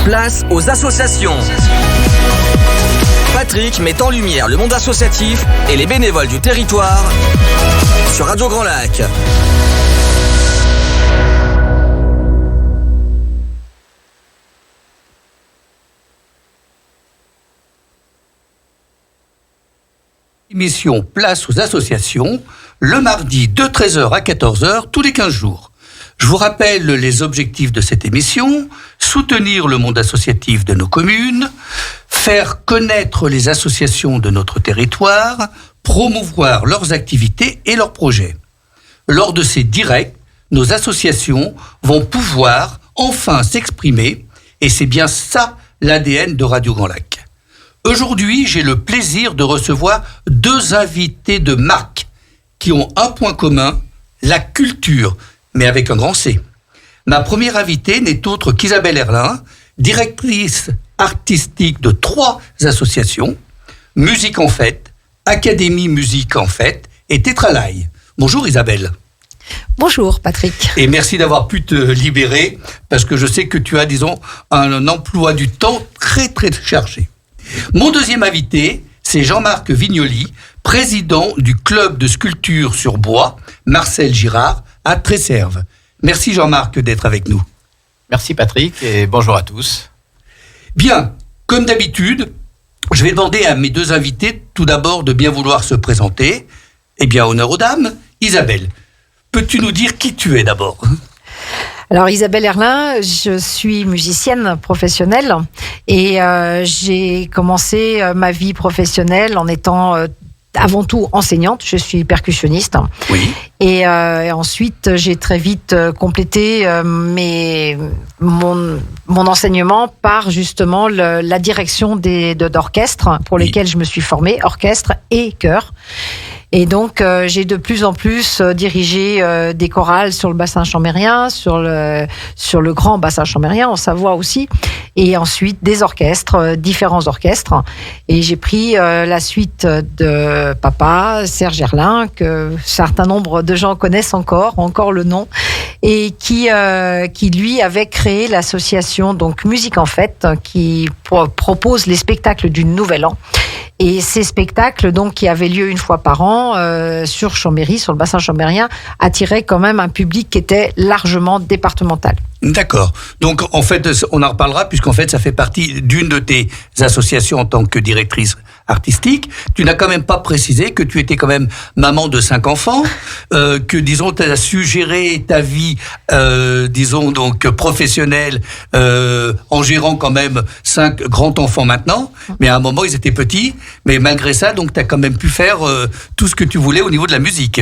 Place aux associations. Patrick met en lumière le monde associatif et les bénévoles du territoire sur Radio Grand Lac. Émission Place aux associations, le mardi de 13h à 14h tous les 15 jours. Je vous rappelle les objectifs de cette émission: soutenir le monde associatif de nos communes, faire connaître les associations de notre territoire, promouvoir leurs activités et leurs projets. Lors de ces directs, nos associations vont pouvoir enfin s'exprimer, et c'est bien ça l'ADN de Radio Grand Lac. Aujourd'hui, j'ai le plaisir de recevoir deux invités de marque qui ont un point commun, la culture, mais avec un grand C. Ma première invitée n'est autre qu'Isabelle Erlin, directrice artistique de 3 associations, Musique en Fête, Académie Musique en Fête et Tétralaï. Bonjour Isabelle. Bonjour Patrick. Et merci d'avoir pu te libérer, parce que je sais que tu as, disons, un emploi du temps très très chargé. Mon deuxième invité, c'est Jean-Marc Vignoli, président du club de sculpture sur bois, Marcel Girard, à Tresserve. Merci Jean-Marc d'être avec nous. Merci Patrick et bonjour à tous. Bien, comme d'habitude, je vais demander à mes deux invités tout d'abord de bien vouloir se présenter. Eh bien, honneur aux dames. Isabelle, peux-tu nous dire qui tu es d'abord ? Alors Isabelle Erlin, je suis musicienne professionnelle et j'ai commencé ma vie professionnelle en étant avant tout enseignante. Je suis percussionniste. Oui. Et ensuite, j'ai très vite complété mon enseignement par justement la direction d'orchestres pour lesquels je me suis formée, orchestre et chœur. Et donc, j'ai de plus en plus dirigé des chorales sur le bassin chambérien, sur le grand bassin chambérien, en Savoie aussi, et ensuite des orchestres, différents orchestres. Et j'ai pris la suite de papa, Serge Erlin, que certain nombre de gens connaissent encore le nom, et qui lui avait créé l'association donc Musique en Fête, qui propose les spectacles du Nouvel An. Et ces spectacles, donc, qui avaient lieu une fois par an sur Chambéry, sur le bassin chambérien, attiraient quand même un public qui était largement départemental. D'accord. Donc, en fait, on en reparlera, puisqu'en fait, ça fait partie d'une de tes associations en tant que directrice artistique. Tu n'as quand même pas précisé que tu étais quand même maman de 5 enfants, que, disons, tu as su gérer ta vie, disons, donc, professionnelle, en gérant quand même 5 grands-enfants maintenant. Mais à un moment, ils étaient petits. Mais malgré ça, donc, tu as quand même pu faire tout ce que tu voulais au niveau de la musique.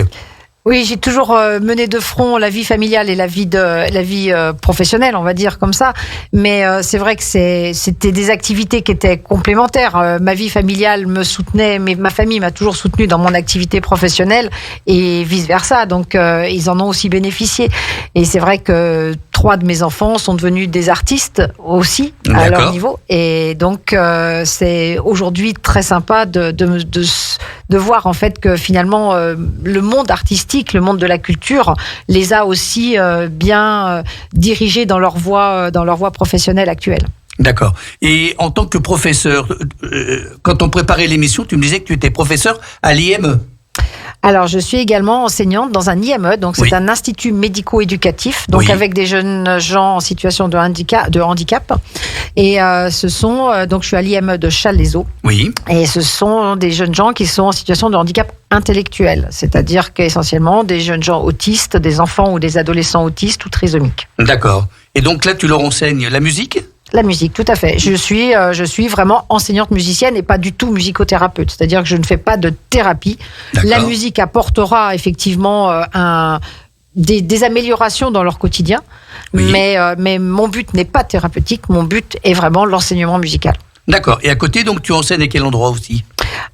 Oui, j'ai toujours mené de front la vie familiale et la vie professionnelle, on va dire comme ça. Mais c'est vrai que c'était des activités qui étaient complémentaires. Ma vie familiale me soutenait, mais ma famille m'a toujours soutenue dans mon activité professionnelle et vice versa. Donc ils en ont aussi bénéficié. Et c'est vrai que 3 de mes enfants sont devenus des artistes aussi à leur niveau. Et donc c'est aujourd'hui très sympa de voir en fait que finalement le monde artistique, le monde de la culture, les a aussi bien dirigés dans leur voie professionnelle actuelle. D'accord. Et en tant que professeur, quand on préparait l'émission, tu me disais que tu étais professeur à l'IME. Alors, je suis également enseignante dans un IME, donc c'est un institut médico-éducatif, donc avec des jeunes gens en situation de handicap. Et donc je suis à l'IME de Chalaiseau. Oui. Et ce sont des jeunes gens qui sont en situation de handicap intellectuel, c'est-à-dire qu'essentiellement des jeunes gens autistes, des enfants ou des adolescents autistes ou trisomiques. D'accord. Et donc là, tu leur enseignes la musique ? La musique, tout à fait. Je suis vraiment enseignante musicienne et pas du tout musicothérapeute. C'est-à-dire que je ne fais pas de thérapie. D'accord. La musique apportera effectivement des améliorations dans leur quotidien. Oui. Mais mon but n'est pas thérapeutique. Mon but est vraiment l'enseignement musical. D'accord. Et à côté, donc, tu enseignes à quel endroit aussi ?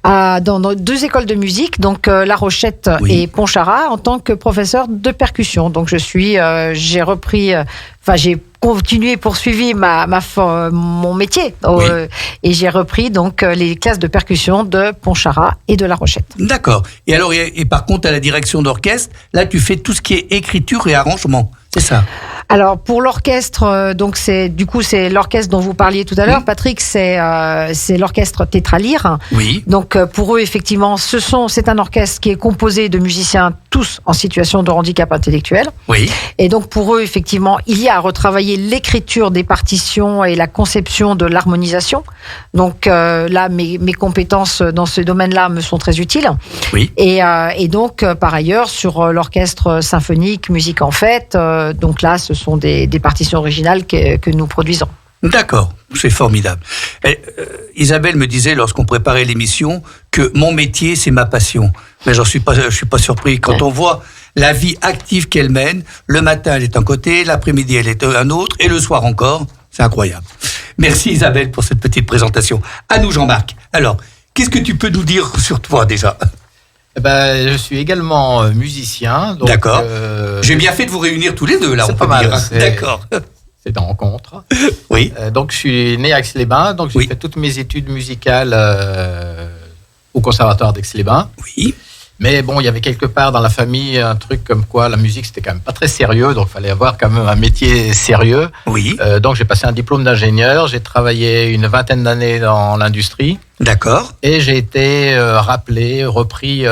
Dans 2 écoles de musique, donc La Rochette et Pontcharrat, en tant que professeur de percussion. Donc j'ai continué et poursuivi mon métier. Et j'ai repris donc les classes de percussion de Pontcharrat et de La Rochette. D'accord. Et alors, et par contre, à la direction d'orchestre, là, tu fais tout ce qui est écriture et arrangement, c'est ça ? Alors pour l'orchestre, donc c'est l'orchestre dont vous parliez tout à l'heure, Patrick, c'est l'orchestre Tétralyre. Oui. Donc pour eux effectivement, c'est un orchestre qui est composé de musiciens tous en situation de handicap intellectuel. Oui. Et donc pour eux effectivement, il y a à retravailler l'écriture des partitions et la conception de l'harmonisation. Donc là, mes compétences dans ce domaine-là me sont très utiles. Oui. Et donc par ailleurs sur l'orchestre symphonique, musique en fête, donc là ce sont des partitions originales que nous produisons. D'accord, c'est formidable. Isabelle me disait lorsqu'on préparait l'émission que mon métier c'est ma passion. Mais je suis pas surpris quand on voit la vie active qu'elle mène. Le matin elle est un côté, l'après-midi elle est un autre, et le soir encore. C'est incroyable. Merci Isabelle pour cette petite présentation. À nous Jean-Marc. Alors, qu'est-ce que tu peux nous dire sur toi déjà ? Je suis également musicien. Donc, d'accord. J'ai bien fait de vous réunir tous les deux là. C'est on pas peut mal. dire. D'accord. C'est une rencontre. Oui. Donc je suis né à Aix-les-Bains. Donc j'ai fait toutes mes études musicales au conservatoire d'Aix-les-Bains. Oui. Mais bon, il y avait quelque part dans la famille un truc comme quoi la musique c'était quand même pas très sérieux, donc il fallait avoir quand même un métier sérieux. Oui. Donc j'ai passé un diplôme d'ingénieur, j'ai travaillé une 20aine d'années dans l'industrie. D'accord. Et j'ai été repris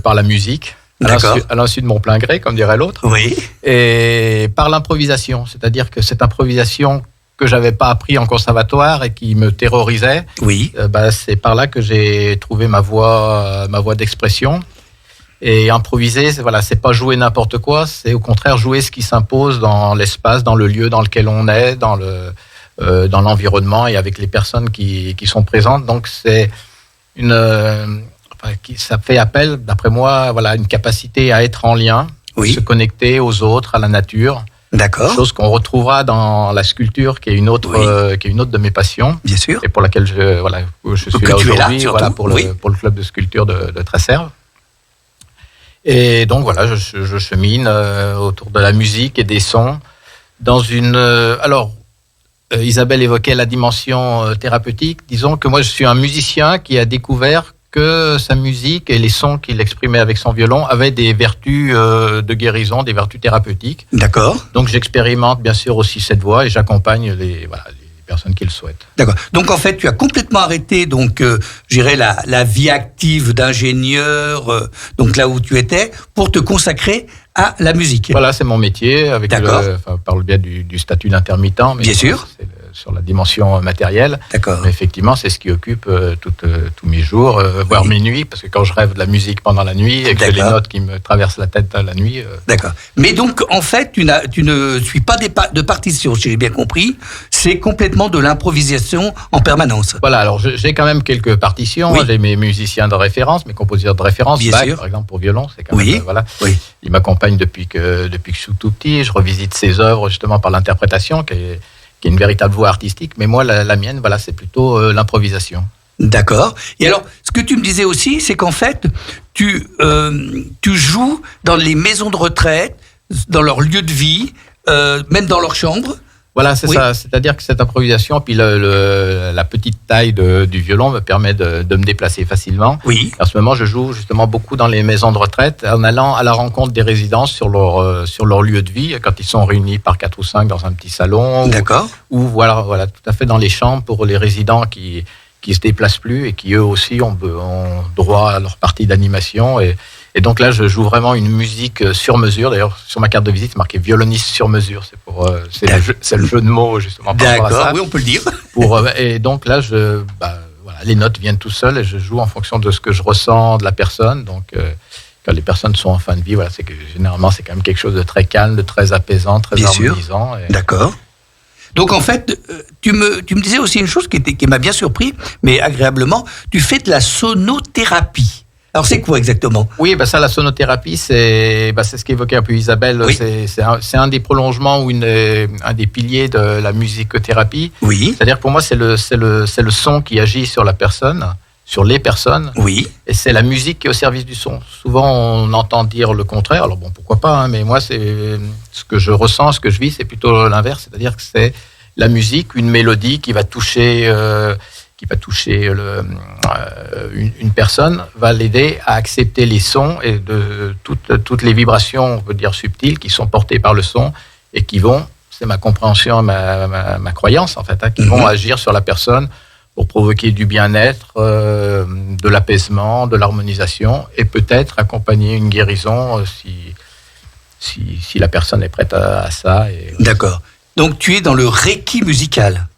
par la musique. D'accord. À l'insu de mon plein gré, comme dirait l'autre. Oui. Et par l'improvisation, c'est-à-dire que cette improvisation que j'avais pas appris en conservatoire et qui me terrorisait. Oui. C'est par là que j'ai trouvé ma voie d'expression. Et improviser, c'est pas jouer n'importe quoi, c'est au contraire jouer ce qui s'impose dans l'espace, dans le lieu dans lequel on est, dans l'environnement et avec les personnes qui sont présentes. Donc c'est ça fait appel, d'après moi, à une capacité à être en lien, se connecter aux autres, à la nature. D'accord. Chose qu'on retrouvera dans la sculpture, qui est une autre de mes passions. Bien sûr. Et pour laquelle je suis là aujourd'hui, pour le club de sculpture de Tresserve. Et donc je chemine autour de la musique et des sons dans une. Isabelle évoquait la dimension thérapeutique. Disons que moi je suis un musicien qui a découvert que sa musique et les sons qu'il exprimait avec son violon avaient des vertus de guérison, des vertus thérapeutiques. D'accord. Donc j'expérimente bien sûr aussi cette voie et j'accompagne les personnes qui le souhaitent. D'accord. Donc en fait, tu as complètement arrêté la vie active d'ingénieur, donc là où tu étais, pour te consacrer à la musique. Voilà, c'est mon métier, par le biais du statut d'intermittent. Mais bien sûr. C'est sur la dimension matérielle. D'accord. Mais effectivement, c'est ce qui occupe tous mes jours, voire mes nuits, parce que quand je rêve de la musique pendant la nuit et que j'ai les notes qui me traversent la tête la nuit. D'accord. Mais donc, en fait, tu ne suis pas de partition, si j'ai bien compris. C'est complètement de l'improvisation en permanence. Voilà, alors j'ai quand même quelques partitions. Oui. J'ai mes musiciens de référence, mes compositeurs de référence. Bien Bach, sûr. par exemple, pour violon, c'est quand même. Oui. Oui. Il m'accompagne depuis que je suis tout petit. Je revisite ses œuvres justement par l'interprétation, qui est une véritable voie artistique. Mais moi, la mienne, c'est plutôt l'improvisation. D'accord. Et alors, ce que tu me disais aussi, c'est qu'en fait, tu joues dans les maisons de retraite, dans leur lieu de vie, même dans leur chambre. Voilà, c'est ça. C'est-à-dire que cette improvisation, puis la petite taille du violon me permet de me déplacer facilement. Oui. En ce moment, je joue justement beaucoup dans les maisons de retraite, en allant à la rencontre des résidents sur leur lieu de vie, quand ils sont réunis par 4 ou 5 dans un petit salon. D'accord. Ou voilà, tout à fait dans les chambres pour les résidents qui se déplacent plus et qui eux aussi ont droit à leur partie d'animation. Et donc là, je joue vraiment une musique sur mesure. D'ailleurs, sur ma carte de visite, c'est marqué violoniste sur mesure. C'est le jeu de mots, justement. D'accord, oui, on peut le dire. Et donc là, les notes viennent tout seules et je joue en fonction de ce que je ressens de la personne. Donc, quand les personnes sont en fin de vie, c'est que généralement, c'est quand même quelque chose de très calme, de très apaisant, très harmonisant. D'accord. Donc en fait, tu me disais aussi une chose qui m'a bien surpris, mais agréablement, tu fais de la sonothérapie. Alors c'est quoi exactement ? Oui, la sonothérapie, c'est ce qu'évoquait un peu Isabelle. Oui. C'est un des prolongements ou un des piliers de la musicothérapie. Oui. C'est-à-dire que pour moi, c'est le son qui agit sur la personne, sur les personnes. Oui. Et c'est la musique qui est au service du son. Souvent, on entend dire le contraire. Alors bon, pourquoi pas, mais moi, c'est ce que je ressens, ce que je vis, c'est plutôt l'inverse. C'est-à-dire que c'est la musique, une mélodie qui va toucher une personne, va l'aider à accepter les sons et de toutes les vibrations, on peut dire subtiles, qui sont portées par le son et qui vont c'est ma compréhension, ma croyance en fait, qui vont agir sur la personne pour provoquer du bien-être, de l'apaisement, de l'harmonisation et peut-être accompagner une guérison si la personne est prête à ça. D'accord. Donc tu es dans le Reiki musical.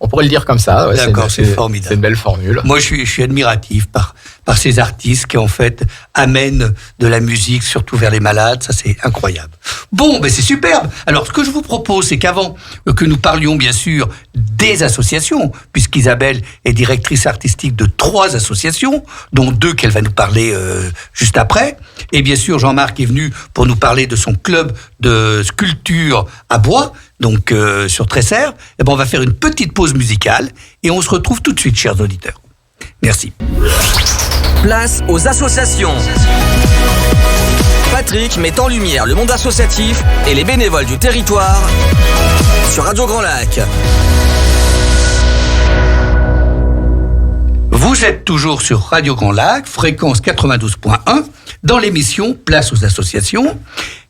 On pourrait le dire comme ça. Ouais, d'accord, c'est formidable. C'est une belle formule. Moi, je suis admiratif par ces artistes qui, en fait, amènent de la musique, surtout vers les malades. Ça, c'est incroyable. Bon, c'est superbe. Alors, ce que je vous propose, c'est qu'avant que nous parlions, bien sûr, des associations, puisqu'Isabelle est directrice artistique de 3 associations, dont 2 qu'elle va nous parler juste après. Et bien sûr, Jean-Marc est venu pour nous parler de son club de sculpture à bois, donc sur Tresserre. Et on va faire une petite pause musicale et on se retrouve tout de suite, chers auditeurs. Merci. Place aux associations. Patrick met en lumière le monde associatif et les bénévoles du territoire sur Radio Grand Lac. Vous êtes toujours sur Radio Grand Lac, fréquence 92.1, dans l'émission Place aux associations.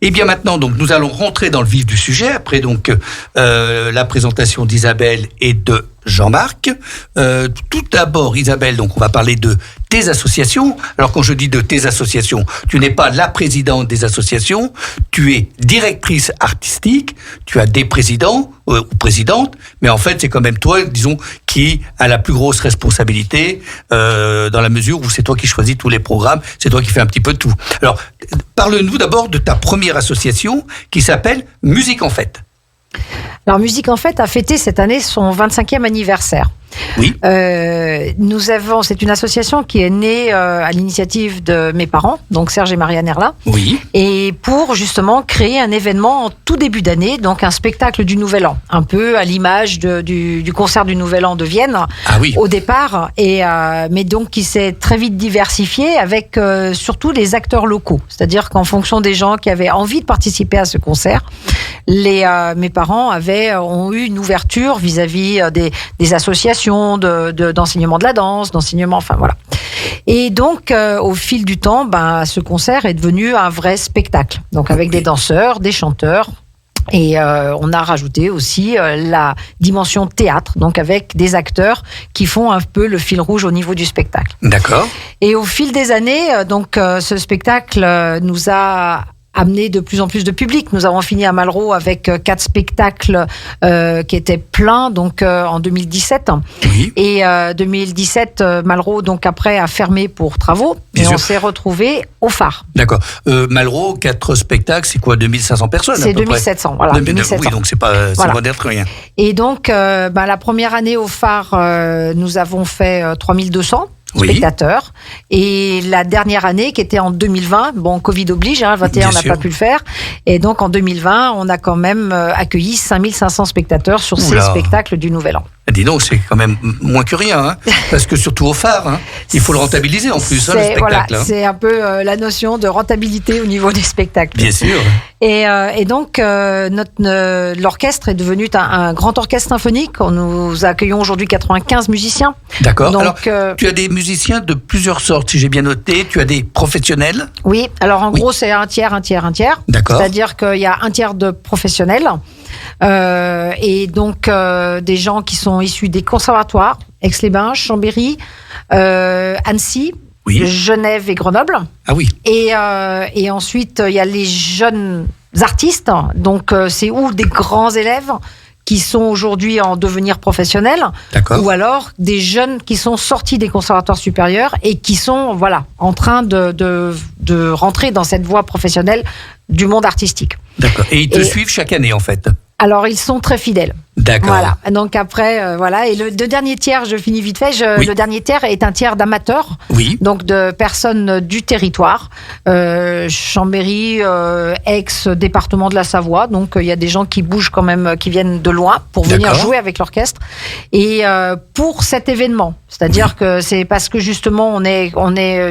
Et bien maintenant, donc, nous allons rentrer dans le vif du sujet, après donc la présentation d'Isabelle et de Jean-Marc. Tout d'abord, Isabelle, donc on va parler de tes associations. Alors quand je dis de tes associations, tu n'es pas la présidente des associations, tu es directrice artistique, tu as des présidents ou présidentes, mais en fait c'est quand même toi, disons, qui a la plus grosse responsabilité dans la mesure où c'est toi qui choisis tous les programmes, c'est toi qui fais un petit peu tout. Alors, parle-nous d'abord de ta première association qui s'appelle Musique en Fête. Alors, Musique en Fête a fêté cette année son 25e anniversaire. Oui. C'est une association qui est née à l'initiative de mes parents, donc Serge et Marianne Erla. Oui. Et pour justement créer un événement en tout début d'année, donc un spectacle du Nouvel An, un peu à l'image du concert du Nouvel An de Vienne au départ, mais donc qui s'est très vite diversifié avec surtout les acteurs locaux. C'est-à-dire qu'en fonction des gens qui avaient envie de participer à ce concert, mes parents ont eu une ouverture vis-à-vis des associations d'enseignement de la danse, d'enseignement, enfin voilà. Et donc, au fil du temps, ce concert est devenu un vrai spectacle. Donc, avec des danseurs, des chanteurs. Et on a rajouté aussi la dimension théâtre, donc avec des acteurs qui font un peu le fil rouge au niveau du spectacle. D'accord. Et au fil des années, ce spectacle nous a amené de plus en plus de public. Nous avons fini à Malraux avec 4 spectacles qui étaient pleins, donc en 2017. Oui. Et 2017, Malraux, donc après, a fermé pour travaux. Et on s'est retrouvés au phare. D'accord. Malraux, 4 spectacles, c'est quoi, 2500 personnes C'est 2700, voilà. 2700. Oui, donc c'est pas moderne rien. Et donc, la première année au phare, nous avons fait 3200. Spectateurs. Et la dernière année, qui était en 2020, Covid oblige, 21 on n'a pas pu le faire. Et donc en 2020, on a quand même accueilli 5500 spectateurs sur ces spectacles du Nouvel An. Dis donc, c'est quand même moins que rien, parce que surtout au phare, il faut le rentabiliser en plus, le spectacle. Voilà, c'est un peu la notion de rentabilité au niveau des spectacles. Bien sûr. Et donc, l'orchestre est devenu un grand orchestre symphonique. Nous accueillons aujourd'hui 95 musiciens. D'accord. Donc, alors, tu as des musiciens de plusieurs sortes, si j'ai bien noté. Tu as des professionnels. Oui. Alors, en gros, c'est un tiers. D'accord. C'est-à-dire qu'il y a un tiers de professionnels. Et donc, des gens qui sont issus des conservatoires, Aix-les-Bains, Chambéry, Annecy, Genève et Grenoble. Ah oui. Et ensuite, il y a les jeunes artistes. Donc, c'est ou des grands élèves qui sont aujourd'hui en devenir professionnels, ou alors des jeunes qui sont sortis des conservatoires supérieurs et qui sont en train de rentrer dans cette voie professionnelle du monde artistique. D'accord. Et ils te suivent chaque année, en fait? Alors, ils sont très fidèles. D'accord. Voilà. Donc après, Et le dernier tiers, je finis vite fait. Le dernier tiers est un tiers d'amateurs. Oui. Donc de personnes du territoire. Chambéry, Aix, département de la Savoie. Donc il y a des gens qui bougent quand même, qui viennent de loin pour venir jouer avec l'orchestre. Et pour cet événement, c'est-à-dire que c'est parce que justement on est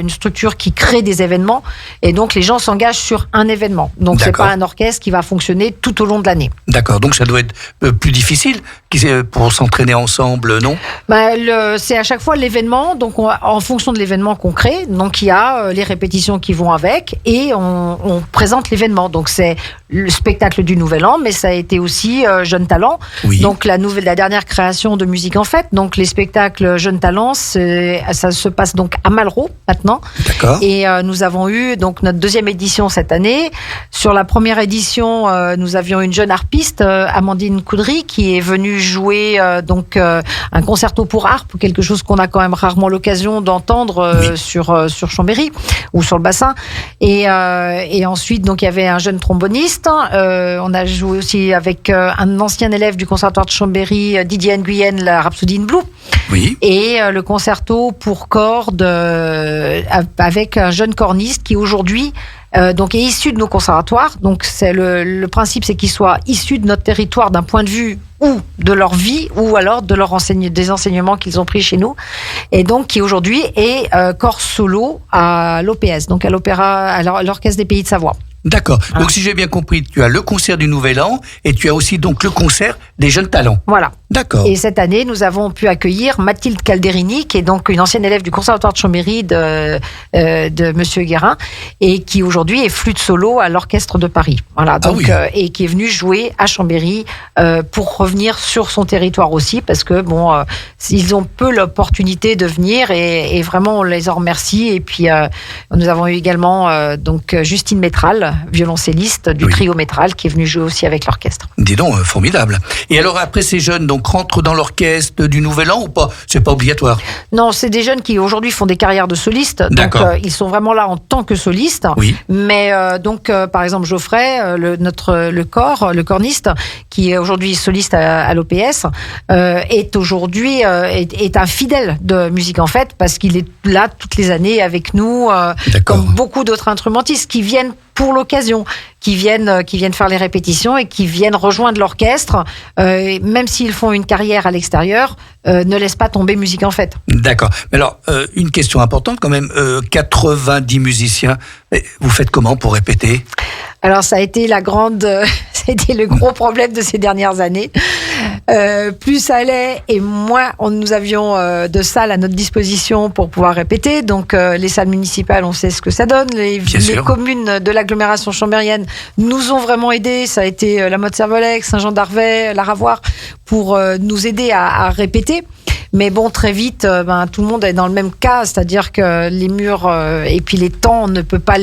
une structure qui crée des événements et donc les gens s'engagent sur un événement. Donc c'est pas un orchestre qui va fonctionner tout au long de l'année. D'accord. Donc ça doit être plus difficile difficile pour s'entraîner ensemble, non? C'est à chaque fois l'événement, donc en fonction de l'événement qu'on crée, donc il y a les répétitions qui vont avec et on présente l'événement. Donc c'est le spectacle du Nouvel An, mais ça a été aussi Jeunes Talents. Oui. Donc la dernière création de Musique en Fête. Donc les spectacles Jeunes Talents, ça se passe donc à Malraux maintenant. D'accord. Et nous avons eu donc notre deuxième édition cette année. Sur la première édition, nous avions une jeune harpiste, Amandine Coudry, qui est venue jouer un concerto pour harpe, quelque chose qu'on a quand même rarement l'occasion d'entendre sur Chambéry ou sur le bassin. Et ensuite, donc il y avait un jeune tromboniste. On a joué aussi avec un ancien élève du conservatoire de Chambéry, Didier Nguyen, la Rhapsodie in Blue. Oui. Et le concerto pour cordes avec un jeune corniste qui aujourd'hui donc est issu de nos conservatoires. Donc c'est le principe, c'est qu'ils soient issus de notre territoire d'un point de vue ou de leur vie ou alors de des enseignements qu'ils ont pris chez nous, et donc qui aujourd'hui est corps solo à l'OPS, donc à l'Orchestre des Pays de Savoie. D'accord. Donc si j'ai bien compris, tu as le concert du Nouvel An et tu as aussi donc le concert des Jeunes Talents. Voilà. D'accord. Et cette année, nous avons pu accueillir Mathilde Calderini, qui est donc une ancienne élève du Conservatoire de Chambéry de Monsieur Guérin, et qui aujourd'hui est flûte solo à l'Orchestre de Paris. Voilà. Donc, et qui est venue jouer à Chambéry pour revenir sur son territoire aussi, parce que ils ont peu l'opportunité de venir et vraiment on les en remercie. Et puis nous avons eu également donc Justine Métral, violoncelliste du trio Métral, qui est venue jouer aussi avec l'orchestre. Dis donc, formidable. Et alors après, ces jeunes donc rentrent dans l'orchestre du Nouvel An ou pas? C'est pas obligatoire? Non, c'est des jeunes qui aujourd'hui font des carrières de solistes. Donc ils sont vraiment là en tant que solistes. Oui. Mais par exemple Geoffrey, le corniste, qui est aujourd'hui soliste à l'OPS, est aujourd'hui est un fidèle de Musique en Fête, parce qu'il est là toutes les années avec nous, comme beaucoup d'autres instrumentistes qui viennent pour l'occasion, qui viennent faire les répétitions et qui viennent rejoindre l'orchestre, même s'ils font une carrière à l'extérieur, ne laissent pas tomber Musique en Fête. D'accord. Mais alors, une question importante quand même, 90 musiciens, vous faites comment pour répéter? Alors ça a été c'était le gros problème de ces dernières années. Plus ça allait et moins nous avions de salles à notre disposition pour pouvoir répéter. Donc les salles municipales, on sait ce que ça donne. Les communes de l'agglomération chambérienne nous ont vraiment aidés. Ça a été la Motte-Servolex, Saint-Jean-d'Arvey, la Ravoire, pour nous aider à répéter. Mais bon, très vite, tout le monde est dans le même cas, c'est-à-dire que les murs et puis les temps, on ne peut pas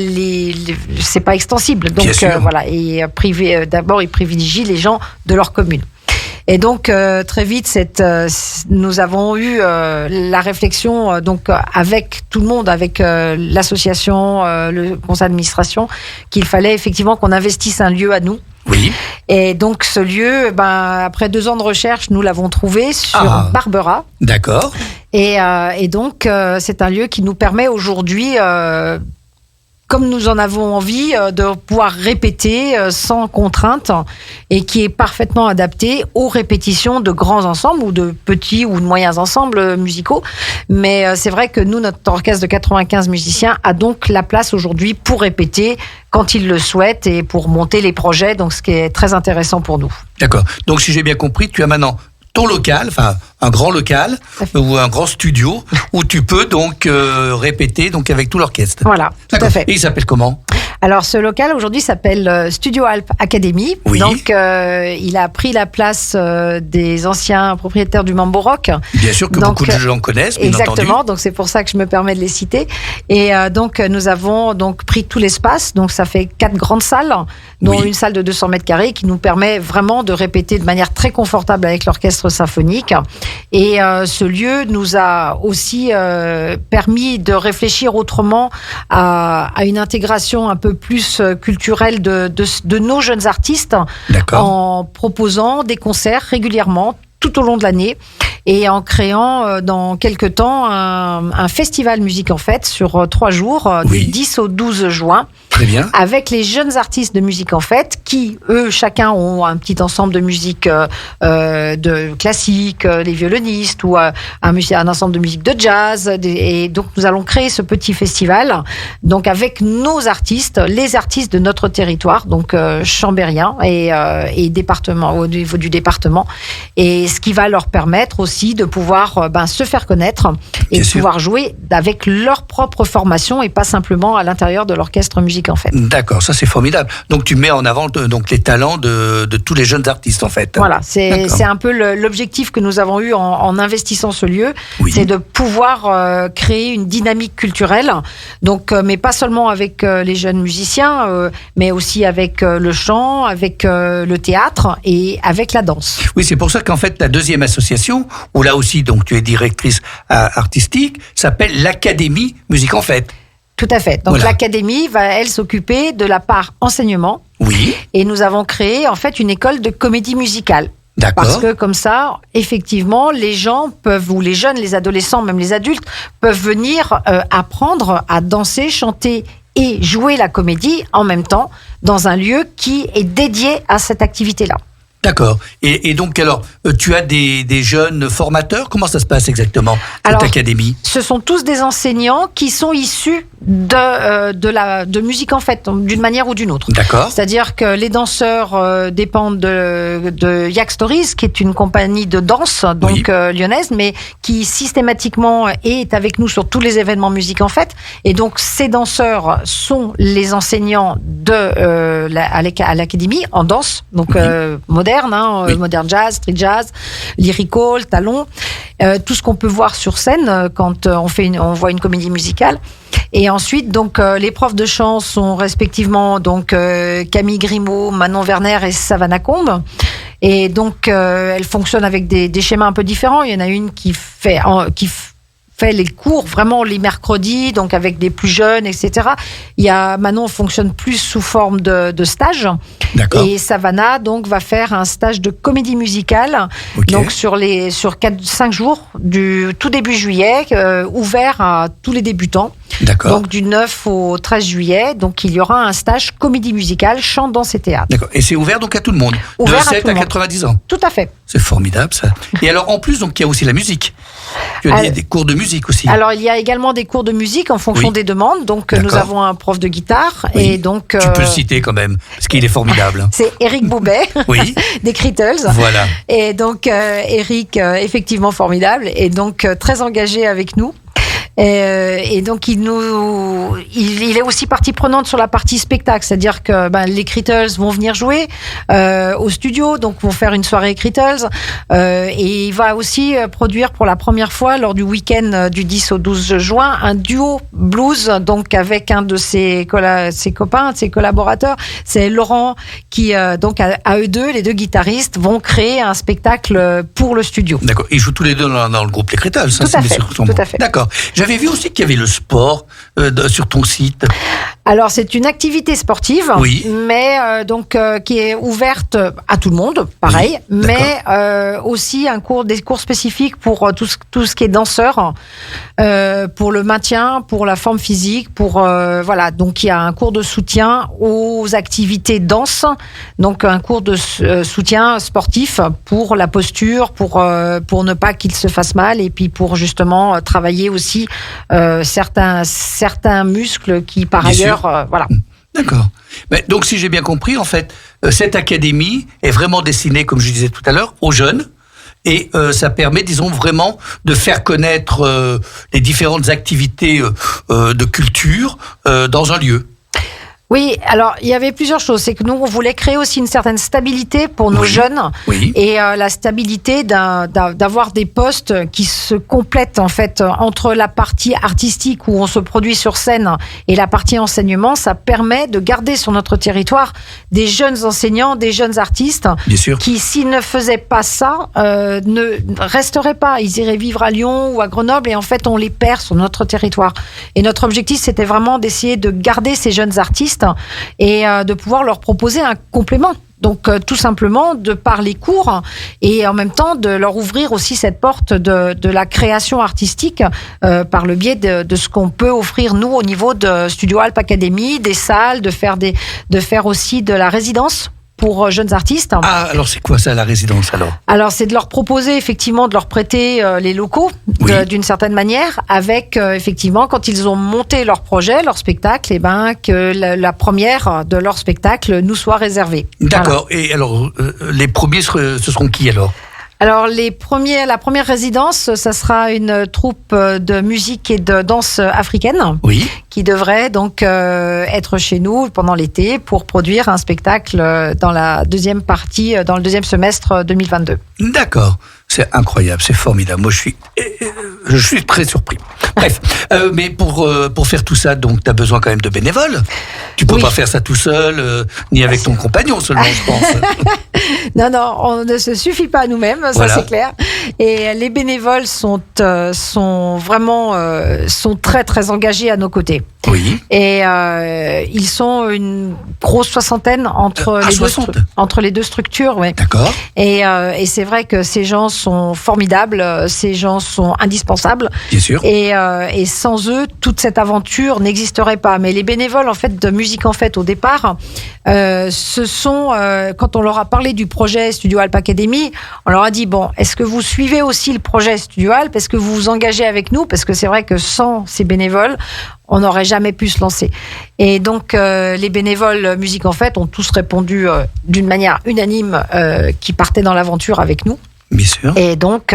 c'est pas extensible. Donc voilà, et d'abord, ils privilégient les gens de leur commune. Et donc très vite, nous avons eu la réflexion donc avec tout le monde, avec l'association, le conseil d'administration, qu'il fallait effectivement qu'on investisse un lieu à nous. Oui. Et donc ce lieu, après 2 ans de recherche, nous l'avons trouvé sur Barbera. D'accord. Et donc c'est un lieu qui nous permet aujourd'hui, comme nous en avons envie, de pouvoir répéter sans contrainte, et qui est parfaitement adapté aux répétitions de grands ensembles ou de petits ou de moyens ensembles musicaux. Mais c'est vrai que nous, notre orchestre de 95 musiciens a donc la place aujourd'hui pour répéter quand ils le souhaitent et pour monter les projets, donc ce qui est très intéressant pour nous. D'accord. Donc si j'ai bien compris, tu as maintenant ton local, enfin un grand local ou un grand studio où tu peux donc répéter donc avec tout l'orchestre. Voilà, tout à fait. Et il s'appelle comment? Alors ce local aujourd'hui s'appelle Studio Alp Academy. Oui. Donc il a pris la place des anciens propriétaires du Mambo Rock. Bien sûr que beaucoup de gens connaissent, bien exactement, entendu. donc c'est pour ça que je me permets de les citer. Et donc nous avons donc pris tout l'espace, donc ça fait 4 grandes salles, dont une salle de 200 mètres carrés qui nous permet vraiment de répéter de manière très confortable avec l'orchestre symphonique. Et ce lieu nous a aussi permis de réfléchir autrement à une intégration un peu plus culturelle de nos jeunes artistes, en proposant des concerts régulièrement tout au long de l'année et en créant dans quelques temps un festival Musique en Fête sur 3 jours, du 10 au 12 juin. Très bien. Avec les jeunes artistes de musique en fête, qui, eux, chacun ont un petit ensemble de musique de classique, les violonistes, ou un ensemble de musique de jazz. Et donc, nous allons créer ce petit festival, donc avec nos artistes, les artistes de notre territoire, donc chambérien et département, au niveau du département, et ce qui va leur permettre aussi de pouvoir se faire connaître et de pouvoir jouer avec leur propre formation et pas simplement à l'intérieur de l'orchestre musique en fête. D'accord, ça c'est formidable. Donc tu mets en avant donc les talents de tous les jeunes artistes en fait. Voilà, c'est un peu l'objectif que nous avons eu en investissant ce lieu, c'est de pouvoir créer une dynamique culturelle, donc mais pas seulement avec les jeunes musiciens, mais aussi avec le chant, avec le théâtre et avec la danse. Oui, c'est pour ça qu'en fait, la deuxième association, où là aussi, donc, tu es directrice artistique, s'appelle l'Académie Musique en Fête. Tout à fait. Donc, l'Académie va, elle, s'occuper de la part enseignement. Oui. Et nous avons créé, en fait, une école de comédie musicale. D'accord. Parce que comme ça, effectivement, les gens peuvent, ou les jeunes, les adolescents, même les adultes, peuvent venir apprendre à danser, chanter et jouer la comédie en même temps dans un lieu qui est dédié à cette activité-là. D'accord. Et donc, alors, tu as des jeunes formateurs. Comment ça se passe exactement, cette académie ? Ce sont tous des enseignants qui sont issus de musique en fête, d'une manière ou d'une autre. D'accord. C'est-à-dire que les danseurs dépendent de Yak Stories, qui est une compagnie de danse, donc lyonnaise, mais qui systématiquement est avec nous sur tous les événements musique en fête. Et donc, ces danseurs sont les enseignants à l'académie en danse, donc moderne, modern jazz, street jazz, lyrical, talon, tout ce qu'on peut voir sur scène quand on voit une comédie musicale. Et ensuite, donc, les profs de chant sont respectivement donc Camille Grimaud, Manon Werner et Savannah Combe. Et donc, elles fonctionnent avec des schémas un peu différents. Il y en a une qui fait les cours vraiment les mercredis, donc avec des plus jeunes, etc. Manon fonctionne plus sous forme de stage. D'accord. Et Savannah donc va faire un stage de comédie musicale, donc sur 4-5 jours du tout début juillet, ouvert à tous les débutants. D'accord. Donc du 9 au 13 juillet, donc il y aura un stage comédie musicale, chant, danse et théâtre. D'accord. Et c'est ouvert donc à tout le monde, ouvert de 7 à 90 ans. Tout à fait. C'est formidable ça. Et alors en plus, donc il y a aussi la musique. Tu as des cours de musique aussi. Alors il y a également des cours de musique en fonction des demandes. Donc nous avons un prof de guitare et donc tu peux le citer quand même parce qu'il est formidable. C'est Eric Boubet des Crittles. Voilà. Et donc Eric effectivement formidable et donc très engagé avec nous. Et donc il est aussi partie prenante sur la partie spectacle, c'est-à-dire que les Crittles vont venir jouer au studio, donc vont faire une soirée Crittles, et il va aussi produire pour la première fois lors du week-end du 10 au 12 juin un duo blues, donc avec un de ses copains, ses collaborateurs, c'est Laurent qui donc à eux deux, les deux guitaristes vont créer un spectacle pour le studio. D'accord. Ils jouent tous les deux dans le groupe Les Crittles. Tout à fait. D'accord. J'avais vu aussi qu'il y avait le sport sur ton site. Alors c'est une activité sportive, mais qui est ouverte à tout le monde, pareil, mais aussi des cours spécifiques pour tout ce qui est danseur, pour le maintien, pour la forme physique, donc il y a un cours de soutien aux activités danse, donc un cours de soutien sportif pour la posture, pour ne pas qu'il se fasse mal et puis pour justement travailler aussi certains muscles qui par ailleurs D'accord. Mais donc si j'ai bien compris, en fait, cette académie est vraiment destinée, comme je disais tout à l'heure, aux jeunes. Et ça permet, disons, vraiment de faire connaître les différentes activités de culture dans un lieu. Oui, alors il y avait plusieurs choses. C'est que nous, on voulait créer aussi une certaine stabilité pour nos jeunes et la stabilité d'avoir des postes qui se complètent en fait entre la partie artistique où on se produit sur scène et la partie enseignement. Ça permet de garder sur notre territoire des jeunes enseignants, des jeunes artistes qui, s'ils ne faisaient pas ça, ne resteraient pas. Ils iraient vivre à Lyon ou à Grenoble et en fait, on les perd sur notre territoire. Et notre objectif, c'était vraiment d'essayer de garder ces jeunes artistes et de pouvoir leur proposer un complément Donc tout simplement de par les cours et en même temps de leur ouvrir aussi cette porte de la création artistique par le biais de ce qu'on peut offrir nous au niveau de Studio Alp Academy, des salles, de faire aussi de la résidence pour jeunes artistes. Ah, alors c'est quoi ça, la résidence alors ? Alors c'est de leur proposer effectivement de leur prêter les locaux d'une certaine manière, avec effectivement quand ils ont monté leur projet, leur spectacle, et que la première de leur spectacle nous soit réservée. D'accord. Voilà. Et alors les premiers ce seront qui alors ? Alors la première résidence, ça sera une troupe de musique et de danse africaine qui devrait donc être chez nous pendant l'été pour produire un spectacle dans la deuxième partie, dans le deuxième semestre 2022. D'accord, c'est incroyable, c'est formidable. Moi, je suis très surpris. Bref, mais pour faire tout ça, donc, tu as besoin quand même de bénévoles. Tu peux pas faire ça tout seul, ni avec ton compagnon seulement, je pense. Non, on ne se suffit pas à nous-mêmes, ça c'est clair. Et les bénévoles sont vraiment très très engagés à nos côtés. Oui. Et ils sont une grosse soixantaine entre les deux structures. Ouais. D'accord. Et c'est vrai que ces gens sont formidables, ces gens sont indispensables. Bien sûr. Et sans eux, toute cette aventure n'existerait pas. Mais les bénévoles en fait de Musique en Fête au départ, ce sont quand on leur a parlé du projet Studio Alp Academy, on leur a dit bon, est-ce que vous suivez aussi le projet Studio Alp ? Est-ce que vous vous engagez avec nous ? Parce que c'est vrai que sans ces bénévoles, on n'aurait jamais pu se lancer. Et donc, les bénévoles Musique en Fête ont tous répondu d'une manière unanime qu'ils partaient dans l'aventure avec nous. Bien sûr. Et donc,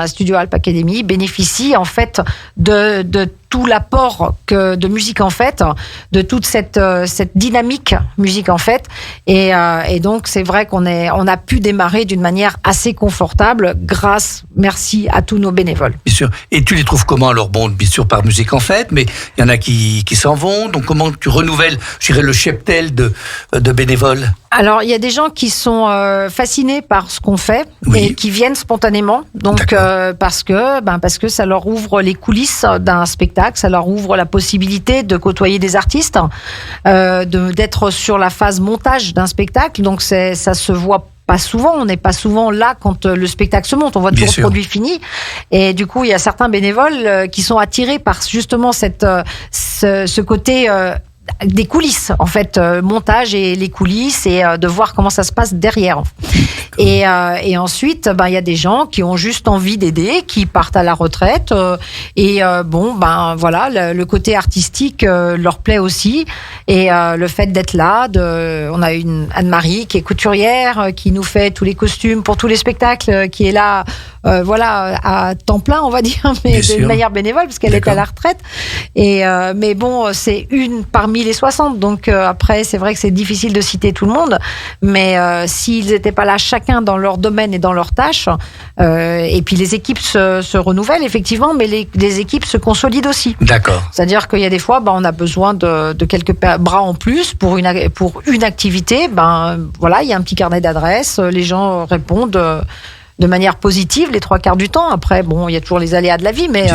Studio Alp Academy bénéficie en fait de tout l'apport de Musique en Fête, de toute cette dynamique Musique en Fête. Et donc, c'est vrai on a pu démarrer d'une manière assez confortable merci à tous nos bénévoles. Bien sûr. Et tu les trouves comment alors ? Bon, bien sûr, par Musique en Fête, mais il y en a qui s'en vont. Donc, comment tu renouvelles, je dirais, le cheptel de bénévoles ? Alors, il y a des gens qui sont fascinés par ce qu'on fait et qui viennent spontanément. Donc, parce que ça leur ouvre les coulisses d'un spectacle, ça leur ouvre la possibilité de côtoyer des artistes, d'être sur la phase montage d'un spectacle. Donc, ça se voit pas souvent, on n'est pas souvent là quand le spectacle se monte, on voit toujours le produit fini. Et du coup, il y a certains bénévoles qui sont attirés par justement ce côté des coulisses, en fait, montage et les coulisses et de voir comment ça se passe derrière. Et ensuite, il y a des gens qui ont juste envie d'aider, qui partent à la retraite le côté artistique leur plaît aussi et le fait d'être là, on a une Anne-Marie qui est couturière, qui nous fait tous les costumes pour tous les spectacles, qui est là à temps plein, on va dire, mais d'une manière bénévole parce qu'elle est à la retraite. Mais bon, c'est une parmi les 60, donc après c'est vrai que c'est difficile de citer tout le monde, mais s'ils n'étaient pas là chacun dans leur domaine et dans leurs tâches, et puis les équipes se renouvellent effectivement, mais les équipes se consolident aussi. D'accord. C'est-à-dire qu'il y a des fois, on a besoin de quelques bras en plus pour une activité. Il y a un petit carnet d'adresses, les gens répondent de manière positive les 3/4 du temps. Après, il y a toujours les aléas de la vie, mais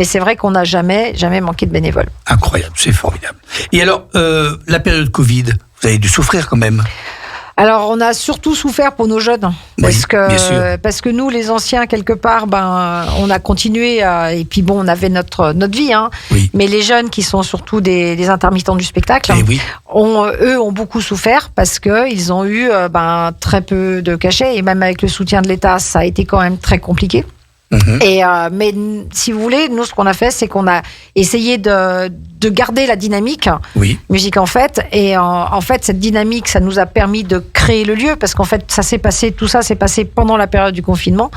c'est vrai qu'on n'a jamais manqué de bénévoles. Incroyable, c'est formidable. Et alors, la période Covid, vous avez dû souffrir quand même ? Alors, on a surtout souffert pour nos jeunes, parce que nous, les anciens, quelque part, on a continué, et puis on avait notre vie, mais les jeunes qui sont surtout des intermittents du spectacle, eux ont beaucoup souffert parce que ils ont eu très peu de cachets, et même avec le soutien de l'État, ça a été quand même très compliqué. Mm-hmm. Mais si vous voulez, nous, ce qu'on a fait, c'est qu'on a essayé de garder la dynamique Musique en Fête. Et en fait, cette dynamique, ça nous a permis de créer le lieu, parce qu'en fait, tout ça s'est passé pendant la période du confinement.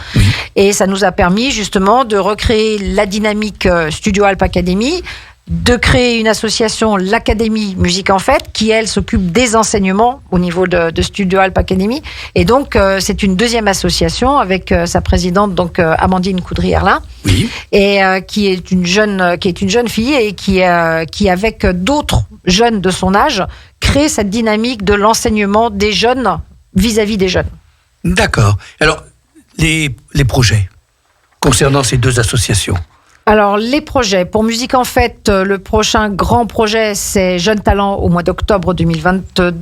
Et ça nous a permis justement de recréer la dynamique Studio Alp Academy, de créer une association, l'Académie Musique en Fête, qui, elle, s'occupe des enseignements au niveau de Studio Alp Academy. Et donc, c'est une deuxième association avec sa présidente, donc Amandine Coudry-Herlin, et qui est une jeune fille et qui avec d'autres jeunes de son âge, crée cette dynamique de l'enseignement des jeunes vis-à-vis des jeunes. D'accord. Alors, les projets concernant ces deux associations? Alors, les projets. Pour Musique en Fête, le prochain grand projet, c'est Jeunes Talents au mois d'octobre 2022.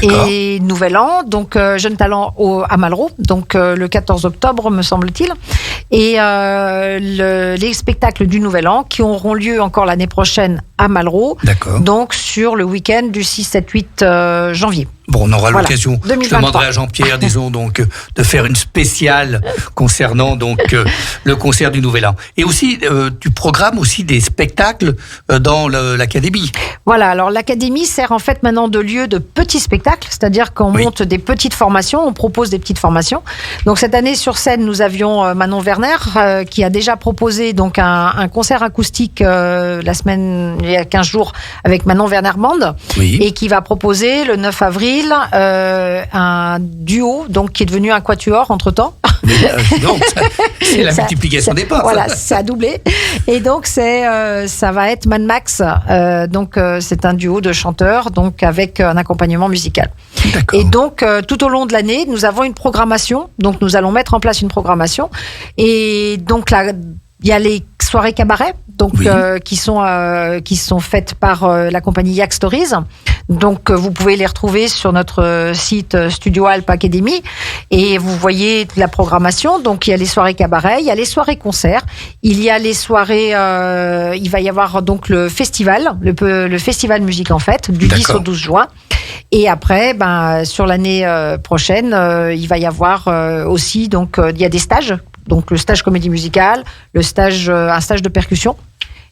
et Nouvel An, donc Jeunes Talents à Malraux, donc le 14 octobre me semble-t-il, et les spectacles du Nouvel An qui auront lieu encore l'année prochaine à Malraux, donc sur le week-end du 6, 7, 8 janvier. Bon, on aura l'occasion, 2023. Je demanderai à Jean-Pierre, disons donc, de faire une spéciale concernant donc le concert du Nouvel An. Et aussi, tu programmes aussi des spectacles dans l'académie. Voilà, alors l'académie sert en fait maintenant de lieu de petits spectacles, c'est-à-dire qu'on monte des petites formations, on propose des petites formations. Donc cette année sur scène, nous avions Manon Werner qui a déjà proposé donc un concert acoustique la semaine, il y a 15 jours, avec Manon Werner Band, et qui va proposer le 9 avril un duo, donc qui est devenu un quatuor entre-temps. C'est la multiplication des parts. Voilà, ça a doublé. Et donc ça va être Mad Max. Donc c'est un duo de chanteurs, donc avec un accompagnement musical. Et donc tout au long de l'année, nous avons une programmation. Donc nous allons mettre en place une programmation. Et donc là, il y a les soirées cabaret, donc qui sont faites par la compagnie Yak Stories. Donc vous pouvez les retrouver sur notre site Studio Alp Academy et vous voyez la programmation. Donc il y a les soirées cabaret, il y a les soirées concerts, il y a les soirées, il va y avoir donc le festival, le festival musique en fête du 10 au 12 juin. Et après, sur l'année prochaine, il va y avoir aussi donc il y a des stages. Donc le stage comédie musicale, un stage de percussion.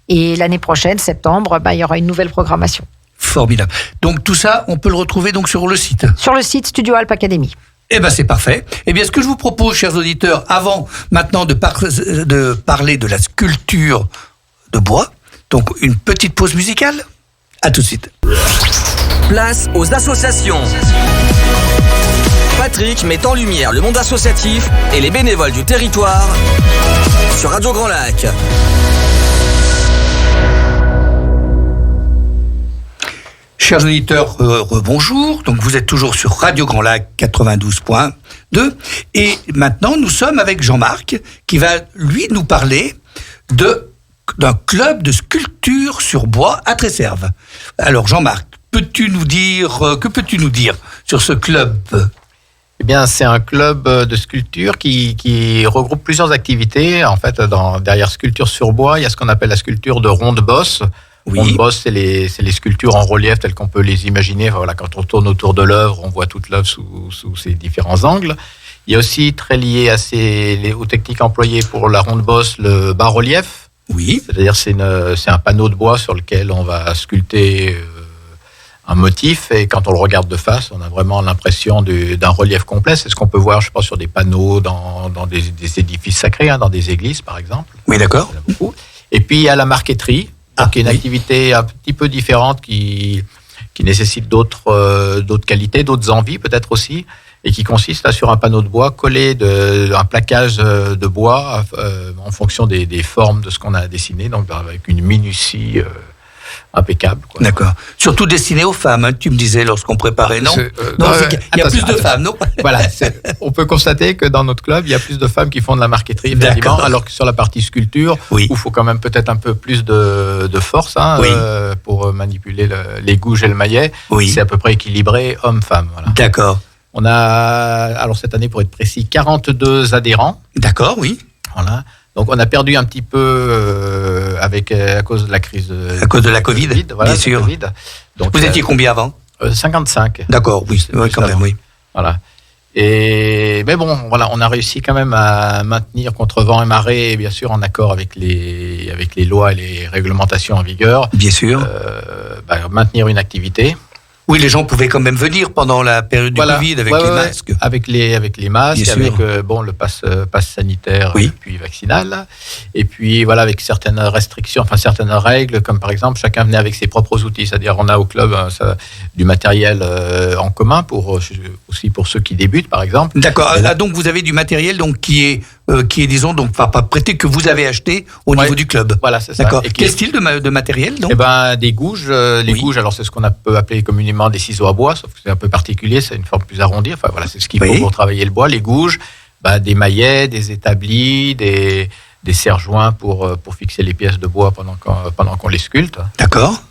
Et l'année prochaine, septembre, il y aura une nouvelle programmation. Formidable. Donc tout ça, on peut le retrouver donc sur le site. Sur le site Studio Alp Academy. Eh bien c'est parfait. Eh bien ce que je vous propose, chers auditeurs, avant maintenant de parler de la sculpture de bois, donc une petite pause musicale. À tout de suite. Place aux associations. Patrick met en lumière le monde associatif et les bénévoles du territoire sur Radio Grand Lac. Chers auditeurs, bonjour. Donc vous êtes toujours sur Radio Grand Lac 92.2 et maintenant nous sommes avec Jean-Marc qui va lui nous parler d'un club de sculpture sur bois à Tresserve. Alors Jean-Marc, que peux-tu nous dire sur ce club ? Eh bien, c'est un club de sculpture qui regroupe plusieurs activités. En fait, derrière sculpture sur bois, il y a ce qu'on appelle la sculpture de ronde-bosse. Ronde-bosse, c'est les sculptures en relief telles qu'on peut les imaginer. Enfin, voilà, quand on tourne autour de l'œuvre, on voit toute l'œuvre sous ses différents angles. Il y a aussi, très lié aux techniques employées pour la ronde-bosse, le bas-relief. Oui. C'est-à-dire, c'est un panneau de bois sur lequel on va sculpter un motif, et quand on le regarde de face, on a vraiment l'impression d'un relief complet. C'est ce qu'on peut voir, je pense, sur des panneaux dans des édifices sacrés, dans des églises, par exemple. Oui, d'accord. Et puis, il y a la marqueterie, qui est une activité un petit peu différente, qui nécessite d'autres qualités, d'autres envies peut-être aussi, et qui consiste sur un panneau de bois, coller un plaquage de bois en fonction des formes de ce qu'on a dessiné, donc avec une minutie impeccable. D'accord. Surtout destiné aux femmes, tu me disais lorsqu'on préparait, non ? Il y a plus de femmes, non ? Voilà, on peut constater que dans notre club, il y a plus de femmes qui font de la marqueterie, effectivement, alors que sur la partie sculpture, où il faut quand même peut-être un peu plus de force pour manipuler les gouges et le maillet, c'est à peu près équilibré homme-femme. Voilà. D'accord. On a, alors cette année, pour être précis, 42 adhérents. D'accord, oui. Voilà. Donc on a perdu un petit peu à cause de la crise. À cause de la Covid, voilà, bien sûr. COVID. Donc, vous étiez combien avant ? 55. D'accord, oui, quand même, oui. Voilà. Mais bon, voilà, on a réussi quand même à maintenir contre vent et marée, et bien sûr en accord avec les lois et les réglementations en vigueur. Bien sûr. Maintenir une activité. Oui, les gens pouvaient quand même venir pendant la période du Covid avec les masques. Avec les masques, bien avec le pass sanitaire puis vaccinal. Et puis voilà, avec certaines restrictions, enfin certaines règles, comme par exemple, chacun venait avec ses propres outils. C'est-à-dire, on a au club du matériel en commun aussi pour ceux qui débutent, par exemple. D'accord. Donc vous avez du matériel qui est disons pas prêté, que vous avez acheté au niveau du club. Voilà, c'est ça. D'accord. Quel style de matériel donc ? Des gouges. Les gouges, alors c'est ce qu'on peut appeler communément des ciseaux à bois, sauf que c'est un peu particulier, c'est une forme plus arrondie. Enfin voilà, c'est ce qu'il faut pour travailler le bois. Les gouges, des maillets, des établis, des serre-joints pour fixer les pièces de bois pendant qu'on les sculpte. D'accord.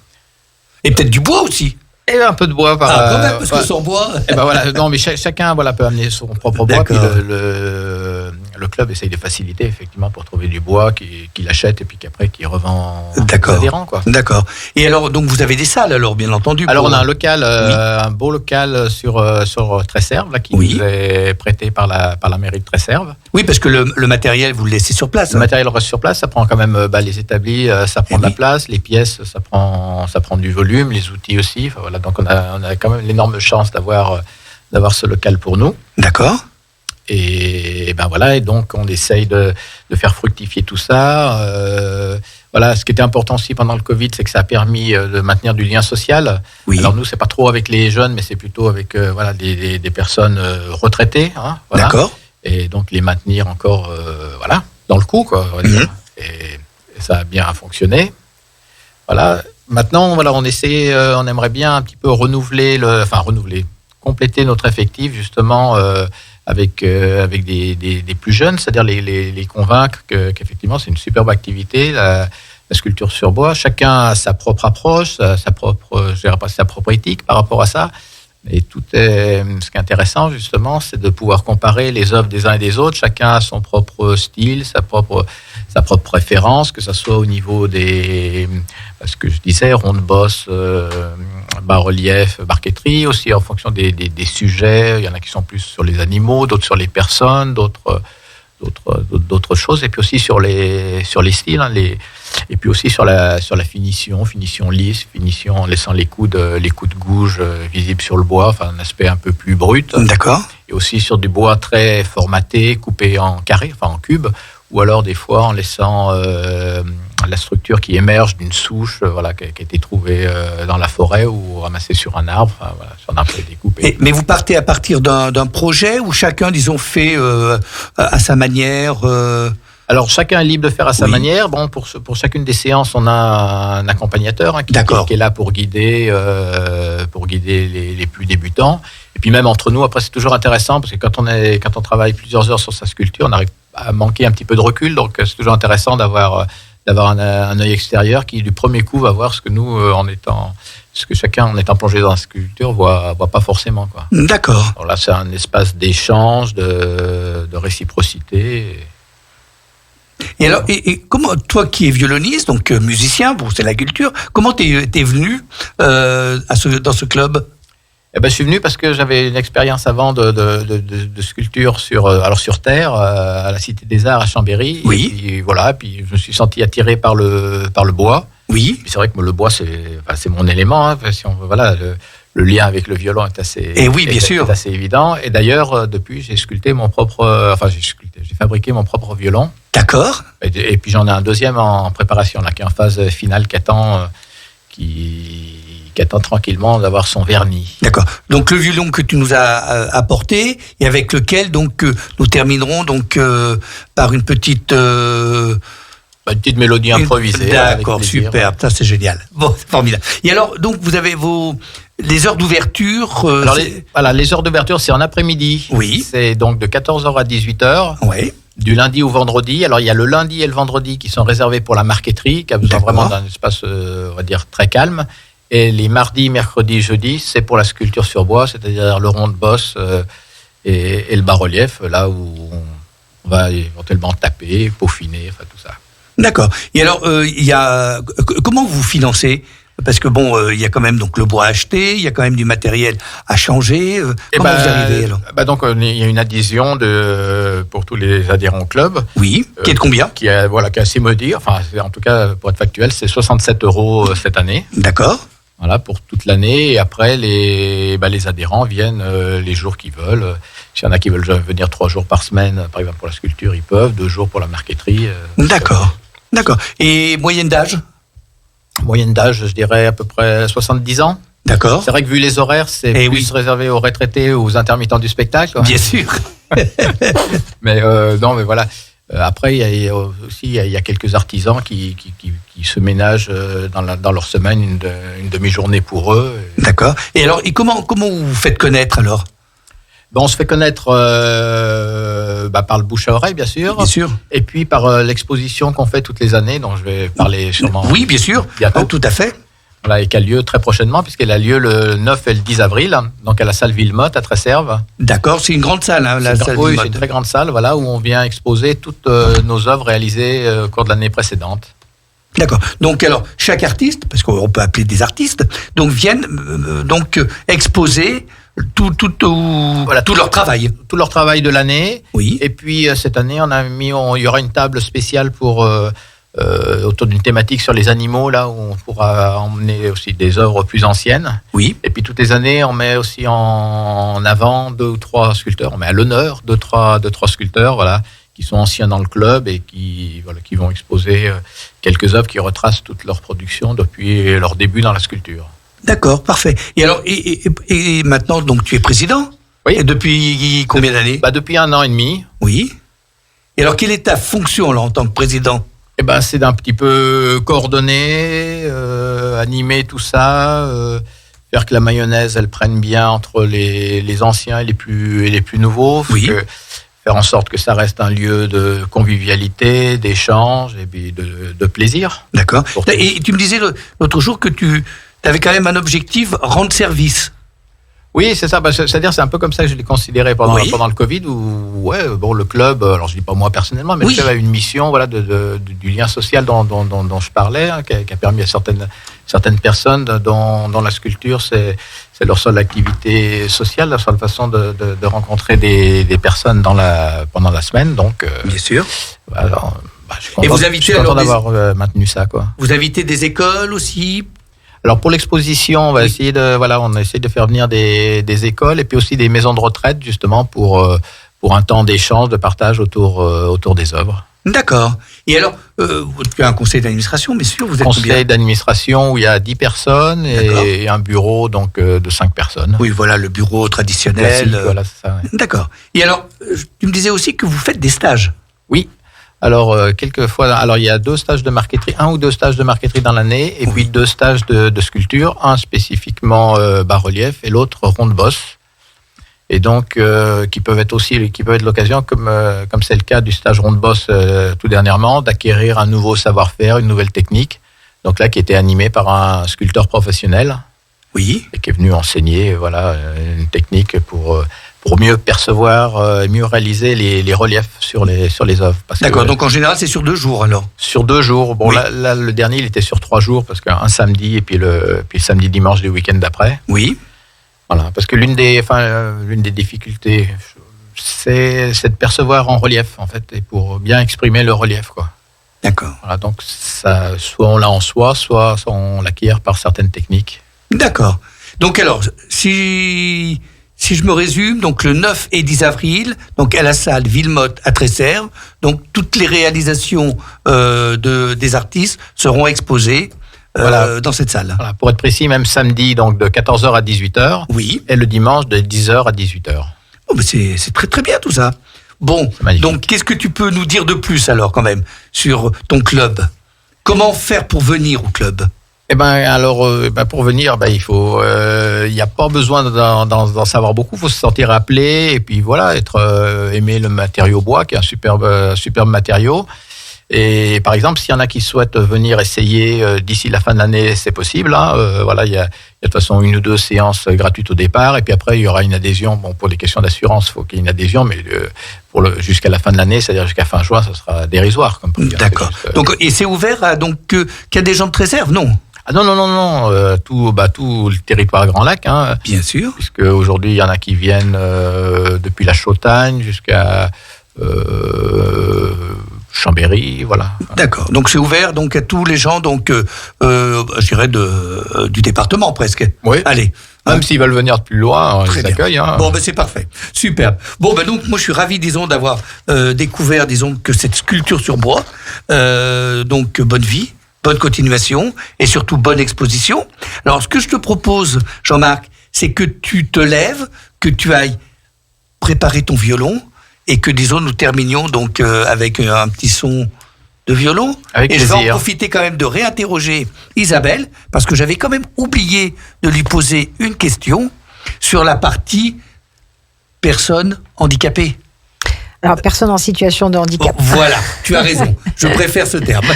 Et peut-être du bois aussi. Et un peu de bois par. Quand même, parce que sans bois. Et ben voilà, non, mais chacun peut amener son propre bois. Puis le club essaye de faciliter effectivement pour trouver du bois qu'il achète et puis qu'après qu'il revend aux adhérents, quoi. D'accord. Et alors, donc vous avez des salles, alors bien entendu. Alors on a un local, un beau local sur Tresserve là, qui nous est prêté par la mairie de Tresserve. Oui, parce que le matériel vous le laissez sur place. Le matériel reste sur place, ça prend quand même les établis, ça prend de la place, les pièces, ça prend du volume, les outils aussi. Enfin, voilà, donc on a quand même l'énorme chance d'avoir ce local pour nous. D'accord. Et ben voilà, et donc on essaye de faire fructifier tout ça. Voilà, ce qui était important aussi pendant le Covid, c'est que ça a permis de maintenir du lien social. Oui. Alors nous, c'est pas trop avec les jeunes, mais c'est plutôt avec des personnes retraitées. Hein, voilà. D'accord. Et donc les maintenir encore dans le coup, quoi. On va dire. Et ça a bien fonctionné. Voilà. Maintenant, on aimerait bien un petit peu compléter notre effectif justement avec des plus jeunes, c'est-à-dire les convaincre qu'effectivement c'est une superbe activité, la sculpture sur bois. Chacun a sa propre approche, sa propre éthique par rapport à ça. Et ce qui est intéressant justement, c'est de pouvoir comparer les œuvres des uns et des autres. Chacun a son propre style, sa propre préférence, que ce soit au niveau ce que je disais, ronde-bosse, bas-relief, marqueterie, aussi en fonction des sujets. Il y en a qui sont plus sur les animaux, d'autres sur les personnes, d'autres choses, et puis aussi sur les styles, hein, et puis aussi sur la finition lisse, finition en laissant les coups de gouge visibles sur le bois, enfin un aspect un peu plus brut. D'accord. Et aussi sur du bois très formaté, coupé en carré, enfin en cube, ou alors des fois en laissant la structure qui émerge d'une souche qui a été trouvée dans la forêt ou ramassée sur un arbre, sur un arbre découpé. Mais vous partez à partir d'un projet où chacun, disons, fait à sa manière Alors, chacun est libre de faire à sa manière. Bon, pour chacune des séances, on a un accompagnateur qui est là pour guider les plus débutants. Et puis même entre nous, après, c'est toujours intéressant parce que quand on travaille plusieurs heures sur sa sculpture, on arrive à manquer un petit peu de recul. Donc, c'est toujours intéressant d'avoir un œil extérieur qui, du premier coup, va voir ce que nous, ce que chacun, en étant plongé dans la sculpture, voit pas forcément, quoi. D'accord. Alors là, c'est un espace d'échange, de réciprocité. Et alors, et comment, toi qui es violoniste, donc musicien, c'est la culture, comment t'es venu dans ce club? Je suis venu parce que j'avais une expérience avant de sculpture sur terre, à la Cité des Arts à Chambéry. Oui. Et puis je me suis senti attiré par le bois. Oui. Et c'est vrai que le bois, c'est mon élément. Hein, si on veut, le lien avec le violon est assez, est assez évident. Et d'ailleurs, depuis, j'ai fabriqué mon propre violon. D'accord. Et puis j'en ai un deuxième en préparation, qui est en phase finale, qui attend tranquillement d'avoir son vernis. D'accord. Donc le violon que tu nous as apporté et avec lequel nous terminerons par une petite mélodie improvisée. D'accord, super, ça c'est génial. Bon, c'est formidable. Et alors, donc vous avez les heures d'ouverture. Les heures d'ouverture, c'est en après-midi. Oui. C'est donc de 14h à 18h. Oui. Du lundi au vendredi. Alors, il y a le lundi et le vendredi qui sont réservés pour la marqueterie, qui a besoin vraiment d'un espace, on va dire, très calme. Et les mardis, mercredis, jeudis, c'est pour la sculpture sur bois, c'est-à-dire le rond de bosse et le bas-relief, là où on va éventuellement taper, peaufiner, tout ça. D'accord. Et alors, comment vous financez ? Parce que il y a quand même le bois à acheter, il y a quand même du matériel à changer. Comment vous arrivez alors ? Donc il y a une adhésion pour tous les adhérents au club. Oui. Qui est de combien ? Qui est assez modique. Enfin, en tout cas, pour être factuel, c'est 67 € cette année. D'accord. Voilà, pour toute l'année. Et après, les adhérents viennent les jours qu'ils veulent. S'il y en a qui veulent venir 3 jours par semaine, par exemple pour la sculpture, ils peuvent. 2 jours pour la marqueterie. D'accord. Et moyenne d'âge ? Moyenne d'âge, je dirais à peu près 70 ans. D'accord. C'est vrai que vu les horaires, c'est plus réservé aux retraités ou aux intermittents du spectacle. Bien sûr. Mais voilà. Après, il y a quelques artisans qui se ménagent dans leur semaine une demi-journée pour eux. D'accord. Et alors, comment vous vous faites connaître alors ? On se fait connaître par le bouche à oreille, bien sûr. Bien sûr. Et puis par l'exposition qu'on fait toutes les années, dont je vais parler sûrement. Oui, bien sûr. Bientôt. Tout à fait. Voilà, et qui a lieu très prochainement, puisqu'elle a lieu le 9 et le 10 avril, donc à la salle Villemotte à Tresserve. D'accord, c'est une grande salle, hein, la salle Oui, Villemotte. c'est une très grande salle, voilà, où on vient exposer toutes nos œuvres réalisées au cours de l'année précédente. D'accord. Donc alors, chaque artiste, parce qu'on peut appeler des artistes, donc viennent exposer tout leur travail. Tout leur travail de l'année. Oui. Et puis cette année, il y aura une table spéciale pour autour d'une thématique sur les animaux, là où on pourra emmener aussi des œuvres plus anciennes. Oui. Et puis toutes les années, on met aussi en avant 2 ou 3 sculpteurs. On met à l'honneur 2 ou 3 sculpteurs, voilà, qui sont anciens dans le club et qui vont exposer quelques œuvres qui retracent toute leur production depuis leur début dans la sculpture. D'accord, parfait. Et alors, et maintenant, donc tu es président ? Oui. Et depuis combien d'années ? Depuis 1 an et demi. Oui. Et alors, quelle est ta fonction là en tant que président ? C'est d'un petit peu coordonner, animer tout ça, faire que la mayonnaise elle prenne bien entre les anciens et les plus nouveaux. Oui. Faire en sorte que ça reste un lieu de convivialité, d'échange et puis de plaisir. D'accord. Et tu me disais l'autre jour que tu avais quand même un objectif, rendre service. Oui, c'est ça. C'est-à-dire, c'est un peu comme ça que je l'ai considéré pendant le Covid, où le club, alors je dis pas moi personnellement, mais le club a une mission, voilà, du lien social dont je parlais, hein, qui a permis à certaines personnes dont la sculpture c'est leur seule activité sociale, la seule façon de rencontrer des personnes pendant la semaine. Donc, bien sûr. Alors, et vous invitez alors d'avoir maintenu ça, quoi. Vous invitez des écoles aussi? Alors pour l'exposition, on va essayer de faire venir des écoles et puis aussi des maisons de retraite justement pour un temps d'échange, de partage autour des œuvres. D'accord. Et alors, tu as un conseil d'administration, bien sûr. Vous êtes conseil d'administration où il y a 10 personnes et un bureau donc de 5 personnes. Oui, voilà le bureau traditionnel. Classique, voilà, c'est ça. Ouais. D'accord. Et alors, tu me disais aussi que vous faites des stages. Oui. Alors, quelquefois, il y a 2 stages de marqueterie, 1 ou 2 stages de marqueterie dans l'année, et puis 2 stages de sculpture, un spécifiquement bas-relief et l'autre ronde-bosse. Et donc, qui peuvent être l'occasion, comme c'est le cas du stage ronde-bosse tout dernièrement, d'acquérir un nouveau savoir-faire, une nouvelle technique. Donc là, qui était animé par un sculpteur professionnel. Oui. Et qui est venu enseigner, une technique pour mieux percevoir et mieux réaliser les reliefs sur les œuvres. D'accord, donc en général, c'est sur 2 jours alors? Sur 2 jours. Bon, là, le dernier, il était sur 3 jours, parce qu'un samedi et puis le samedi-dimanche du week-end d'après. Oui. Voilà, parce que l'une des difficultés, c'est de percevoir en relief, en fait, et pour bien exprimer le relief, quoi. D'accord. Voilà, donc ça, soit on l'a en soi, soit on l'acquiert par certaines techniques. D'accord. Donc alors, si je me résume, donc le 9 et 10 avril, donc à la salle Villemotte à Tresserve, donc toutes les réalisations des artistes seront exposées dans cette salle. Voilà, pour être précis, même samedi, donc de 14h à 18h. Oui. Et le dimanche de 10h à 18h. Oh, mais c'est très très bien tout ça. Bon, donc qu'est-ce que tu peux nous dire de plus alors quand même sur ton club? Comment faire pour venir au club? Pour venir, il faut, il n'y a pas besoin d'en savoir beaucoup. Il faut se sentir appelé et puis voilà, aimer le matériau bois, qui est un superbe matériau. Et par exemple, s'il y en a qui souhaitent venir essayer d'ici la fin de l'année, c'est possible. Hein. Il y a de toute façon 1 ou 2 séances gratuites au départ, et puis après il y aura une adhésion. Bon, pour les questions d'assurance, il faut qu'il y ait une adhésion, mais jusqu'à la fin de l'année, c'est-à-dire jusqu'à fin juin, ça sera dérisoire. D'accord. Donc, et c'est ouvert à qu'il y a des gens de Tresserve, non? Ah non, tout le territoire Grand Lac, hein. Bien sûr. Puisque aujourd'hui il y en a qui viennent depuis la Chautagne jusqu'à Chambéry, voilà. D'accord. Donc c'est ouvert donc à tous les gens, donc je dirais du département presque. Oui. Allez. Même s'ils veulent venir de plus loin, on les accueille. Hein. Bon, c'est parfait. Superbe. Bon, donc moi je suis ravi, disons, d'avoir découvert, disons, que cette sculpture sur bois. Donc bonne vie, bonne continuation et surtout bonne exposition. Alors ce que je te propose, Jean-Marc, c'est que tu te lèves, que tu ailles préparer ton violon. Et que, disons, nous terminions donc avec un petit son de violon. Avec plaisir. Je vais en profiter quand même de réinterroger Isabelle, parce que j'avais quand même oublié de lui poser une question sur la partie personnes handicapées. Alors, personne en situation de handicap. Oh, voilà, tu as raison. Je préfère ce terme.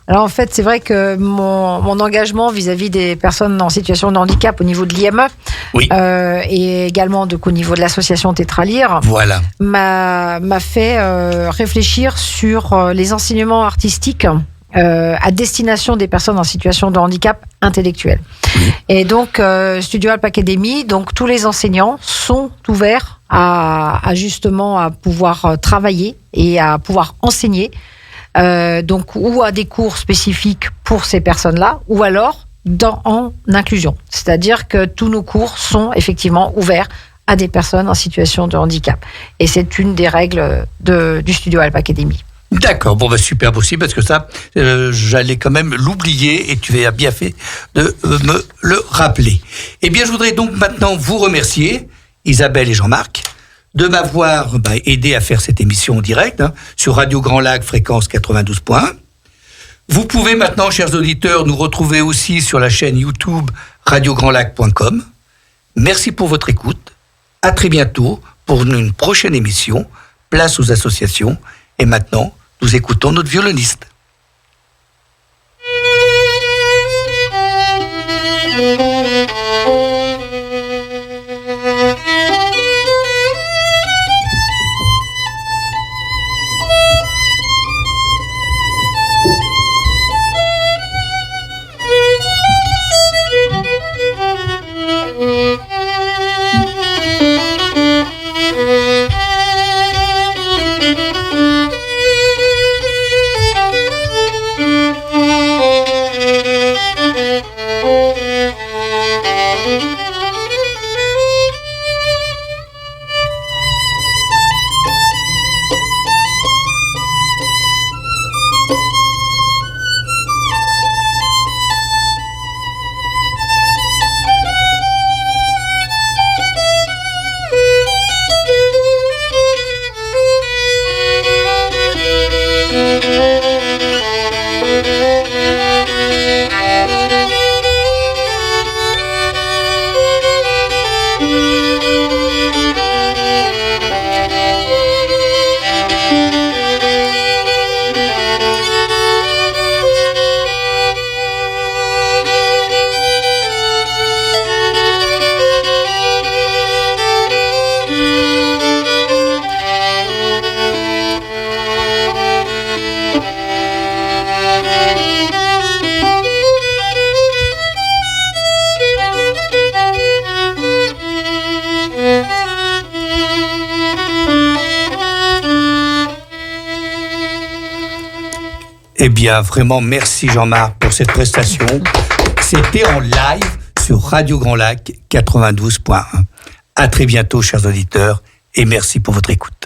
Alors, en fait, c'est vrai que mon engagement vis-à-vis des personnes en situation de handicap au niveau de l'IME, oui. Et également au niveau de l'association Tétralire, voilà, m'a fait réfléchir sur les enseignements artistiques à destination des personnes en situation de handicap intellectuel. Et donc, Studio Alp Academy, donc tous les enseignants sont ouverts à justement à pouvoir travailler et à pouvoir enseigner, donc ou à des cours spécifiques pour ces personnes-là, ou alors en inclusion. C'est-à-dire que tous nos cours sont effectivement ouverts à des personnes en situation de handicap. Et c'est une des règles du Studio Alp Academy. D'accord, bon, superbe aussi, parce que ça, j'allais quand même l'oublier, et tu as bien fait de me le rappeler. Eh bien, je voudrais donc maintenant vous remercier, Isabelle et Jean-Marc, de m'avoir aidé à faire cette émission en direct, sur Radio Grand Lac, fréquence 92.1. Vous pouvez maintenant, chers auditeurs, nous retrouver aussi sur la chaîne YouTube radiograndlac.com. Merci pour votre écoute. À très bientôt pour une prochaine émission, Place aux associations. Et maintenant, nous écoutons notre violoniste. Eh bien, vraiment, merci Jean-Marc pour cette prestation. C'était en live sur Radio Grand Lac 92.1. À très bientôt, chers auditeurs, et merci pour votre écoute.